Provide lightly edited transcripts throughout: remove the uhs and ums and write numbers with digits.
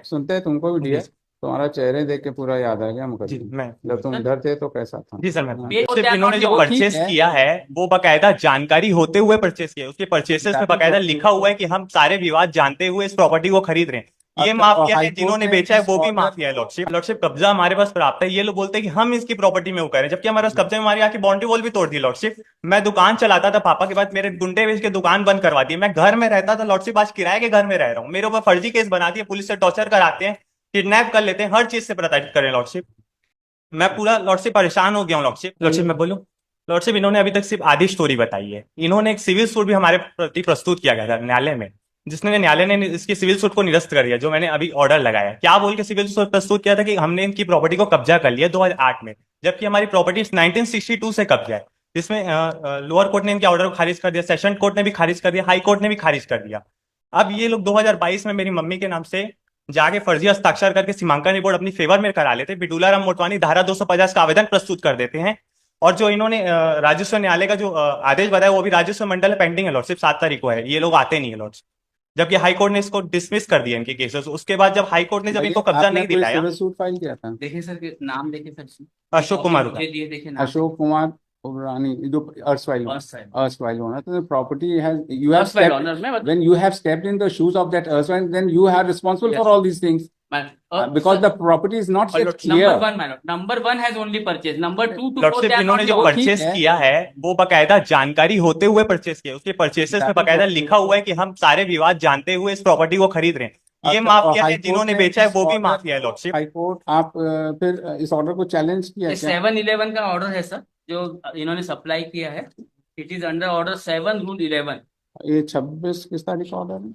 सुनते हैं तुमको भी जी डियर। तुम्हारा चेहरे देख के पूरा याद आ गया मुझे। जी मैं जब तुम इधर थे तो कैसा था। जी सर मैं हाँ, सिर्फ इन्होंने जो वो ठीक परचेस है। किया है वो बकायदा जानकारी होते हुए परचेस किया है। उसके परचेसेस में दैट इज बकायदा व्हाट। लिखा हुआ है कि हम सारे विवाद जानते हुए इस प्रॉपर्टी को खरीद रहे हैं। ये अच्छा, और माफिया है, हाई कोर्ट जिन्होंने ने बेचा है इस वो भी ऑर्डर। माफिया है। लॉर्डशिप लॉर्डशिप कब्जा हमारे पास प्राप्त है। ये लोग बोलते हैं कि हम इसकी प्रॉपर्टी में वो कर रहे हैं, जबकि हमारे पास कब्जे में हमारी आके बाउंड्री वॉल भी तोड़ दी। लॉर्डशिप मैं दुकान चलाता था पापा के बाद, मेरे गुंडे बेच के दुकान बंद करवा दी। मैं घर में रहता था लॉर्डशिप, आज किराए के घर में रह रहा हूँ। मेरे ऊपर फर्जी केस बना दिए, पुलिस से टॉर्चर कराते हैं, किडनैप कर लेते हैं, हर चीज से प्रताड़ित करें लॉर्डशिप। मैं पूरा लॉर्डशिप परेशान हो गया हूँ लॉर्डशिप। लॉर्डशिप मैं बोलूँ, लॉर्डशिप इन्होंने अभी तक सिर्फ आधी स्टोरी बताई है। इन्होंने एक सिविल सूट भी हमारे प्रति प्रस्तुत किया गया था न्यायालय में, जिसने न्यायालय ने इसकी सिविल सूट को निरस्त कर दिया, जो मैंने अभी ऑर्डर लगाया। क्या बोल के सिविल सूट प्रस्तुत किया था कि हमने इनकी प्रॉपर्टी को कब्जा कर लिया 2008 में, जबकि हमारी प्रॉपर्टी 1962 से कब्जा है। जिसमें लोअर कोर्ट ने इनके ऑर्डर को खारिज कर दिया, सेशन कोर्ट ने भी खारिज कर दिया, हाई कोर्ट ने भी खारिज कर दिया। अब ये लोग 2022 में मेरी मम्मी के नाम से जाके फर्जी हस्ताक्षर करके सीमांकन रिपोर्ट अपनी फेवर में करा लेते, बिडूला राम मोटवानी धारा 250 का आवेदन प्रस्तुत कर देते हैं। और जो इन्होंने राजस्व न्यायालय का जो आदेश बताया वो भी राजस्व मंडल में पेंडिंग है लॉर्ड, सिर्फ 7 तारीख को है। ये लोग आते नहीं है लॉर्ड, जबकि हाई कोर्ट ने इसको डिसमिस कर दिया इनके केसेस। उसके बाद जब हाई कोर्ट ने जब भैया इनको कब्जा आपने नहीं कोई दिलाया। सिविल सूट फाइल किया था। देखिए सर नाम देखिए सर इसमें। अशोक कॉपी कुमार का। मुझे दिए, देखिए नाम अशोक कुमार उबरानी, जो अर्सवाइल फर्स्ट साइड अर्सवाइल होना तो property has you have first side stepped. Honour में मतलब when you have stepped in the shoes of that erstwhile then you are responsible for yes all these things because the property is not yet number clear. One madam, number one has only purchase, number two two four lordship they are इन्होंने not जो वो your. ठीक purchase है। किया है वो बकायदा जानकारी होते हुए परचेस किया है। उसके परचेसेस में दैट इज बकायदा लिखा हुआ है कि हम सारे विवाद जानते हुए इस प्रॉपर्टी को खरीद रहे हैं। ये अच्छा, और माफिया हाई है, कोर्ट जिन्होंने ने बेचा है इस वो भी ऑर्डर माफिया है लॉर्डशिप। हाई कोर्ट आप फिर इस ऑर्डर को चैलेंज किया ये क्या। 7-11 का ऑर्डर है सर, जो इन्होंने सप्लाई किया है। It is under order 7 rule 11 ये 26 किस तारीख का ऑर्डर है।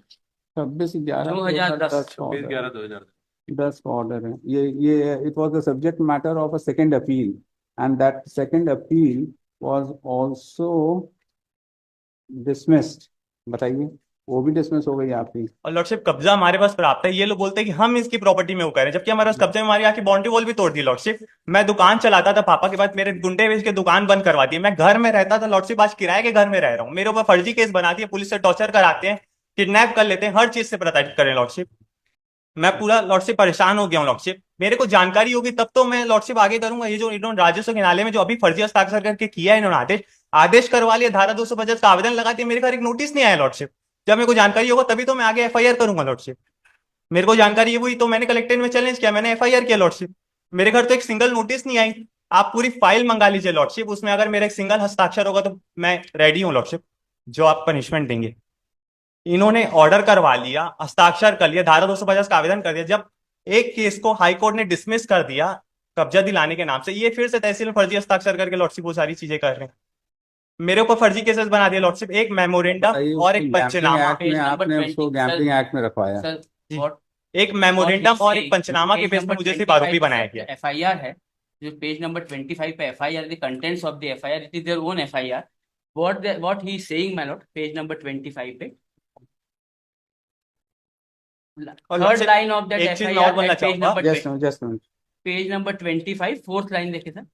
26/11 2010। 2010 का ऑर्डर। 10 का ऑर्डर है ये it was the subject matter of a second appeal and that second appeal was also dismissed. बताइए, वो भी डिसमिस हो गई आपकी। और लॉर्डशिप कब्जा हमारे पास प्राप्त है। ये लोग बोलते हैं कि हम इसकी प्रॉपर्टी में वो कर रहे हैं, जबकि हमारे पास कब्जे में हमारी आके बाउंड्री वॉल भी तोड़ दी लॉर्डशिप। मैं दुकान चलाता था पापा के बाद, मेरे गुंडे बेच के दुकान बंद करवा दिए। मैं घर में रहता था लॉर्डशिप, आज किराए के घर में रह रहा हूँ। मेरे ऊपर फर्जी केस बना दिए, पुलिस से टॉर्चर कराते हैं, किडनैप कर लेते हैं, हर चीज से प्रताड़ित करें लॉर्डशिप। मैं पूरा लॉर्डशिप परेशान हो गया हूँ लॉर्डशिप। मेरे को जानकारी होगी तब तो मैं लॉर्डशिप आगे करूंगा। ये जो इन्होंने राजस्व न्यायालय में जो अभी फर्जी हस्ताक्षर करके किया है इन्होंने आदेश आदेश करवा लिया, धारा 250 का आवेदन लगा दिया, मेरे घर एक नोटिस नहीं आया लॉर्डशिप। जब मेरे को जानकारी होगा तभी तो मैं आगे एफआईआर करूंगा लॉर्डशिप। मेरे को जानकारी हुई तो मैंने कलेक्टेड में चैलेंज किया, मैंने एफआईआर किया लॉर्डशिप। मेरे घर तो एक सिंगल नोटिस नहीं आई। आप पूरी फाइल मंगा लीजिए लॉर्डशिप, उसमें अगर मेरा एक सिंगल हस्ताक्षर होगा तो मैं रेडी हूँ लॉर्डशिप, जो आप पनिशमेंट देंगे। इन्होंने ऑर्डर करवा लिया, हस्ताक्षर कर लिया, धारा 250 का आवेदन कर दिया। जब एक केस को हाई कोर्ट ने डिसमिस कर दिया कब्जा दिलाने के नाम से, ये फिर से तहसील में फर्जी हस्ताक्षर करके लॉर्डशिप वो सारी चीजें कर रहे हैं। मेरे ऊपर फर्जी केसेस बना दिया लॉर्डशिप, एक मेमोरेंडम बताइए, और उसको एक गैम्बलिंग पंचनामा। एक्ट में पेज नंबर आपने 20 उसको सर। गैम्बलिंग एक्ट में रखवाया। सर जी, व्हाट एक व्हाट ही मेमोरेंडम और एक सेइंग, पंचनामा के पेज बेस पे नंबर मुझे सिर्फ 25 आरोपी बनाया गया। एफआईआर है। जो पेज नंबर 25 पे FIR, the contents of the FIR, it is their own FIR. What he saying my Lord, page number 25 पे और third lordship line of that एक चीज मैं और एफआईआर बोलना एट पेज चाहूंगा। Number just minute. Page number 25 fourth line देखे sir.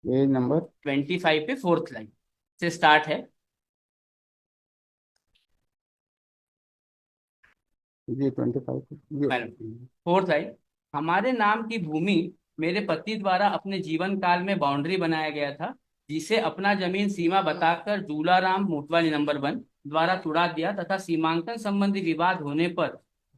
Page number 25 पे फोर्थ लाइन से स्टार्ट है। जी 25 मैडम फोर्थ लाइन, हमारे नाम की भूमि मेरे पति द्वारा अपने जीवन काल में बाउंड्री बनाया गया था, जिसे अपना जमीन सीमा बताकर दूलाराम मोटवानी नंबर 1 द्वारा तुड़ा दिया तथा सीमांकन संबंधी विवाद होने पर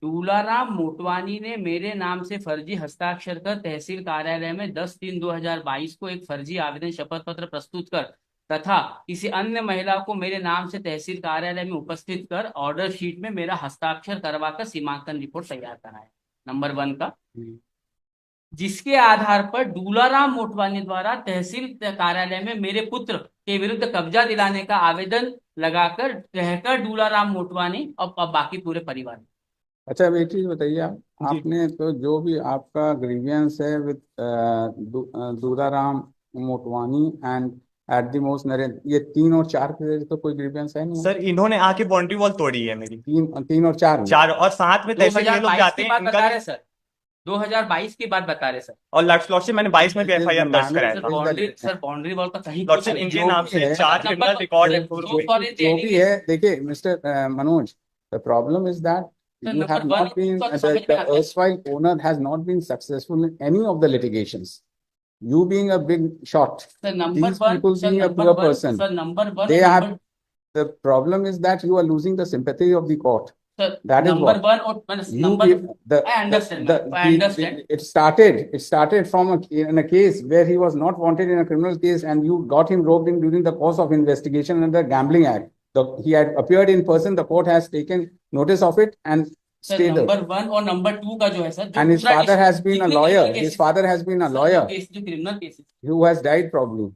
दूलाराम मोटवानी ने मेरे नाम से फर्जी हस्ताक्षर कर तहसील कार्यालय में 10/3/2022 को एक फर्जी आवेदन शपथ पत्र प्रस्तुत कर तथा किसी अन्य महिला को मेरे नाम से तहसील कार्यालय में उपस्थित कर ऑर्डर शीट में मेरा हस्ताक्षर करवाकर सीमांकन रिपोर्ट तैयार कराया नंबर 1 का, जिसके आधार पर दूलाराम मोटवानी द्वारा तहसील कार्यालय में मेरे पुत्र के विरुद्ध कब्जा दिलाने का आवेदन लगाकर कहकर दूलाराम मोटवानी और अब बाकी पूरे परिवार। अच्छा, अब एक चीज बताइए आप। जी आपने तो जो भी आपका ग्रीवियंस है with Duraram Motwani and at the most Narendra, ये 3 और 4 के तो कोई ग्रीवियंस है नहीं है। सर, इन्होंने आके बाउंड्री वॉल तोड़ी है मेरी। 3 और 4 में। चार और साथ में तहसील ये लोग 2022 जाते की हैं बात इनका बता भी। रहे सर, 2022 की बात बता रहे सर। और लॉर्डशिप मैंने 22 में भी This is the एफआईआर दर्ज manner, कराया सर था। बाउंड्री, सर बाउंड्री वॉल का कहीं कुछ लॉर्डशिप नहीं इनके जो नाम भी से है, 4 क्रिमिनल रिकॉर्ड है। जो भी है, देखिए mister Manoj, The problem is that Sir, you have number one not been, तो समझ में the आता है। erstwhile owner has not been successful in any of the litigations. You being a big shot, Sir, number these one, people sir, being a number poor one, person, sir, number one they और have, number, the problem is that you are losing the sympathy of the court. sir, That is number what. one और You number, give I understand, I the- understand. it started from in a case where he was not wanted in a criminal case, and you got him roped in during the course of investigation under the Gambling Act. He had appeared in person, the court has taken notice of it and sir stayed there. Number one और number two का जो है sir, जो And his पूरा father इस- has been a जितने lawyer. criminal His cases- father has been a sir, lawyer जो criminal cases, who has died probably.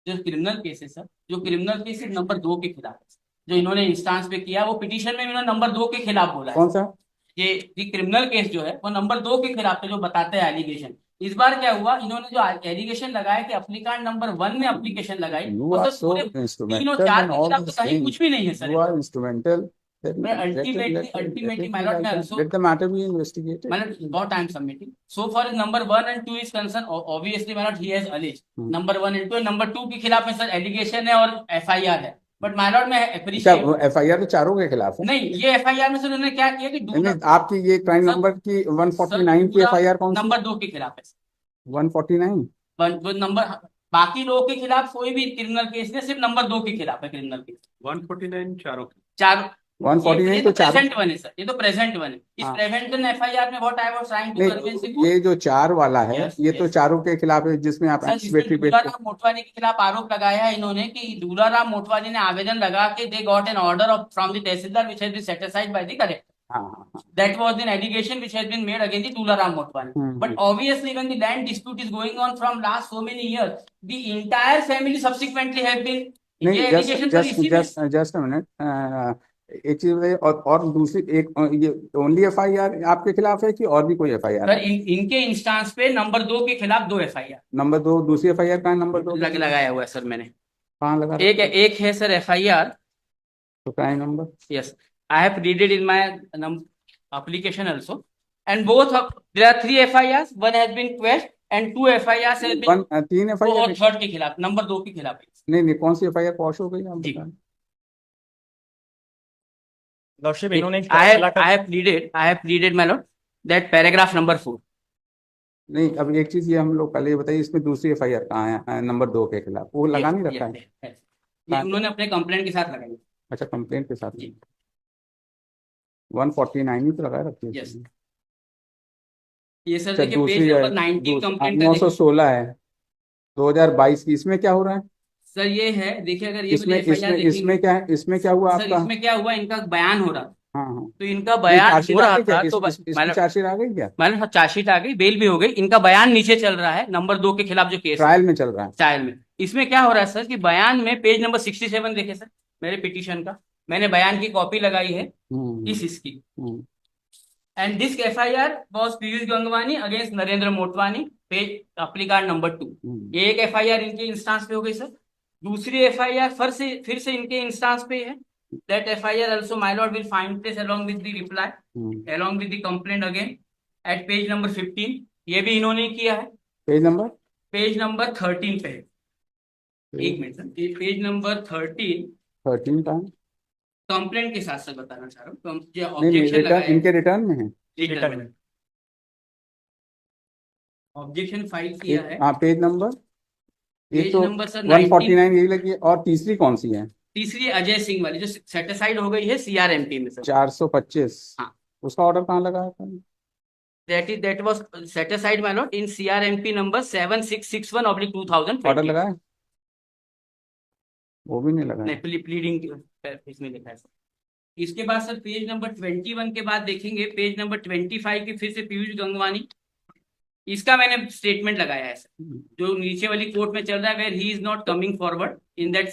जो क्रिमिनल केसेस सर, जो क्रिमिनल केसेस नंबर दो के खिलाफ है, जो इन्होंने इंस्टांस पे किया, वो पिटीशन में इन्होंने नंबर दो के खिलाफ बोला है। कौन सा? ये क्रिमिनल केस जो है वो नंबर दो के खिलाफ है, जो बताते हैं एलिगेशन। इस बार क्या हुआ, इन्होंने जो एलिगेशन लगाया कि अप्लीकांट नंबर वन ने एप्लीकेशन लगाई, You और are सर so पूरे तीन और instrumental चार in के all खिलाफ तो these कहीं कुछ भी नहीं है things. Sir. You are instrumental. But ultimately, my lord, may also- Let the matter be investigated. My lord, what I am submitting. So far as number one and two is concerned, obviously my lord, he has alleged number one and two, and number two के खिलाफ में sir allegation है और FIR है। But my lord, मैं अच्छा, appreciate, FIR तो चारों के खिलाफ है। नहीं, ये FIR में सर उन्होंने क्या किया कि नहीं, आपकी ये क्राइम सर- नंबर की 149 की FIR कौन सी? नंबर दो के खिलाफ है। 149। जो नंबर बाकी लोगों के खिलाफ कोई भी क्रिमिनल केस नहीं, सिर्फ नंबर दो के खिलाफ है क्रिमिनल केस। 149 चारों के। चार 149 ये तो चारों। प्रेजेंट वन है सर, ये तो प्रेजेंट वन है। इस हाँ। प्रेजेंट FIR में what I was trying to convince नहीं, ये जो 4 वाला है, Yes, ये तो yes. चारों के खिलाफ है, जिसमें आप सर, इसमें एंटीसिपेटरी बेस दूलाराम मोटवानी के खिलाफ आरोप लगाया है इन्होंने कि दूलाराम मोटवानी ने आवेदन लगा के दे got an order of from the tehsildar which has been set aside by the collector. हाँ। That was an allegation which has been made against the Dularam Motwani. Hmm. But obviously, when the land dispute is going on from last so many years, the entire family subsequently have been. नहीं, ये allegation पर इसी में- just a minute, एक चीज बताइए, और दूसरी एक, ये ओनली FIR आपके खिलाफ है कि और भी कोई FIR सर है? इनके इंस्टांस पे नंबर दो के खिलाफ दो FIR नंबर 2, दूसरी FIR कहाँ है? नंबर 2 लगाया हुआ है सर मैंने। कहाँ लगा? एक है सर FIR। तो crime number? Yes, I have read it in my application also, and both there are 3 FIRs. One has been quashed and 2 FIRs has been 3 और FIR। थर्ड के खिलाफ, नंबर दो के खिलाफ है। नहीं, कौन सी FIR पॉश हो गई आप जी। बताएं। लॉर्डशिप इन्होंने I have pleaded my lord that paragraph number 4। नहीं, अब एक चीज ये हम लोग पहले ये बताइए, इसमें दूसरी FIR कहाँ है नंबर 2 के खिलाफ? वो लगा नहीं रखा है? ये उन्होंने अपने कंप्लेंट के साथ लगाई। अच्छा, कंप्लेंट के साथ जी। 149 ही तो लगा रखी है। Yes। ये सर अच्छा, देखिए पेज दूसरी नंबर 19 कंप्लेंट का 916 है 2022 की। इसमें क्या हो रहा है? सर ये है, देखिए अगर ये इसमें FIR इसमें देखेंगे, इसमें क्या है? इसमें क्या हुआ सर आपका? इसमें क्या हुआ, इनका बयान हो रहा था। हाँ। तो इनका बयान चार्जशीट हो आ रहा गई क्या? था, तो इसकी चार्जशीट आ गई क्या? मैंने चार्जशीट आ गई, बेल भी हो गई, इनका बयान नीचे चल रहा है नंबर 2 के खिलाफ जो केस ट्रायल में चल रहा है। ट्रायल में। इसमें क्या हो रहा है सर कि बयान में पेज नंबर 67 देखे सर, मेरे पिटीशन का, मैंने बयान की कॉपी लगाई है इसकी। And this FIR was Piyush Gangwani against Narendra Motwani, page applicant number 2। ये एक FIR इनके इंस्टांस पे हो गई सर। दूसरी FIR फिर से इनके इंस्टांस पे है। That FIR also my lord will find place along with the reply, along with the complaint again at page number 15। ये भी इन्होंने किया है। पेज नंबर 13 पे है। एक मिनट सर, पेज नंबर 13 का कंप्लेंट के साथ सर बताना चाह रहा हूँ। नहीं, ऑब्जेक्शन लगाया इनके रिटर्न में है। रिटर्न ऑब्जेक्शन फाइल किया है। हाँ, पेज नंबर एक पेज तो नंबर सर 149 यही लगी है, और तीसरी कौन सी है? तीसरी अजय सिंह वाली जो सेटिसाइड हो गई है CRMP में सर। 425। हाँ। उसका ऑर्डर कहाँ लगा है? that was set aside my lord in CRMP number 7661/2020। Order लगा है? वो भी नहीं लगा है। नहीं, प्लीडिंग इसमें लिखा है सर। इसके बाद सर पेज नंबर 21 के बाद देखेंगे पेज नंबर 25 की, फिर से पीयूष गंगवानी, इसका मैंने स्टेटमेंट लगाया है सर, जो नीचे वाली कोर्ट में चल रहा है, where he is not coming forward in that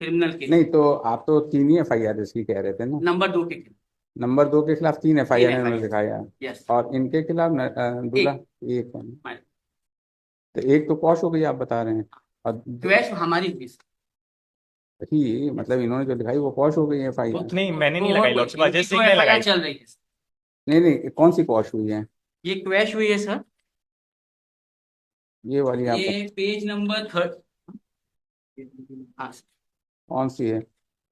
criminal case. नहीं, तो आप तो 3 ही FIR इसकी कह रहे थे ना? नंबर 2 के खिलाफ। नंबर 2 के खिलाफ 3 FIR FIR इन्होंने दिखाया, यस। और इनके खिलाफ दूल्हा एक है। तो एक तो कॉश हो गई आप बता रहे हैं, और क्वेश हमारी फीस ही मतलब इन्होंने जो दिखाई वो कॉश हो गई है FIR। नहीं, मैंने नहीं लगाई लॉर्डशिप, अजय सिंह ने लगाई। चल रही है। नहीं, कौन सी कॉश हुई है? ये क्वेश हुई है सर, ये वाली आप ये पेज नंबर 3। हाँ कौन सी है?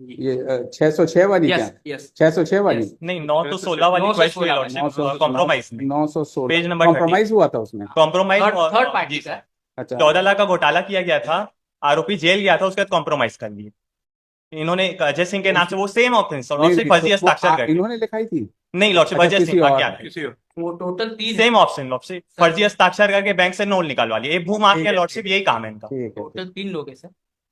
ये 606 वाली क्या? यस यस 606 वाली? Yes. नहीं 916 वाली 916 क्वेश्चन वाली। लॉर्डशिप कॉम्प्रोमाइज में 916 पेज नंबर 30। कॉम्प्रोमाइज हुआ था उसमें? Compromise third party sir. अच्छा 14 लाख का घोटाला किया गया था, आरोपी जेल गया था, उसके बाद कॉम्प्रोमाइज कर लिए इन्होंने अजय सिंह के नाम से वो सेम ऑफेंस नहीं, लॉर्डशिप फर्जी वो हस्ताक्षर करके। इन्होंने लिखाई थी? नहीं लॉर्डशिप अच्छा, अजय किसी सिंह और क्या ने। किसी और वो टोटल 3 सेम ऑप्शन लॉर्डशिप फर्जी हस्ताक्षर करके बैंक से नोट निकालवा लिए, ये भू माफिया लॉर्डशिप यही काम है इनका। ठीक है टोटल 3 लोग है सर।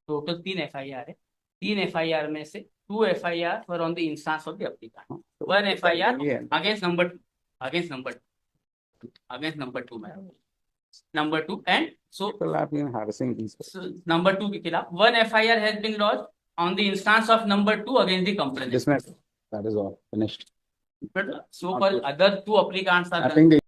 टोटल 3 FIR है। 3 FIR में से 2 FIR were on the instance of the applicant, 1 FIR ये against number 2, against number 2 madam, number 2 and so people have been harassing these people. number 2 के खिलाफ 1 FIR has been lodged on the instance of number 2 against the complainant. Dismissed. That is all. Finished. But so far other 2 applicants are I think the